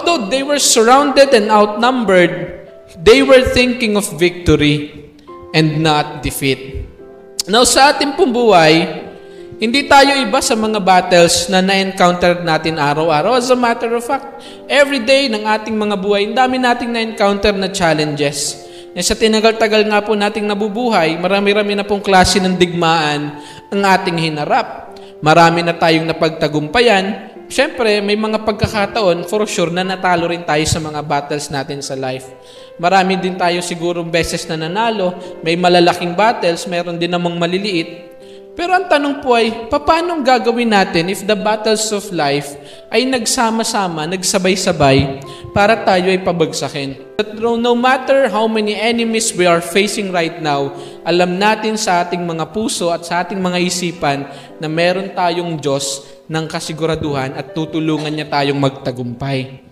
although they were surrounded and outnumbered, they were thinking of victory and not defeat. Now, sa ating pong buhay, hindi tayo iba sa mga battles na na-encounter natin araw-araw. As a matter of fact, every day ng ating mga buhay, ang dami nating na-encounter na challenges. Sa tinagal-tagal nga po nating nabubuhay, marami-rami na pong klase ng digmaan ang ating hinarap. Marami na tayong napagtagumpayan. Siyempre, may mga pagkakataon, for sure, na natalo rin tayo sa mga battles natin sa life. Marami din tayo sigurong beses na nanalo. May malalaking battles, meron din namang maliliit. Pero ang tanong po ay, paano gagawin natin if the battles of life ay nagsama-sama, nagsabay-sabay para tayo ay pabagsakin? But no matter how many enemies we are facing right now, alam natin sa ating mga puso at sa ating mga isipan na meron tayong Diyos ng kasiguraduhan at tutulungan niya tayong magtagumpay.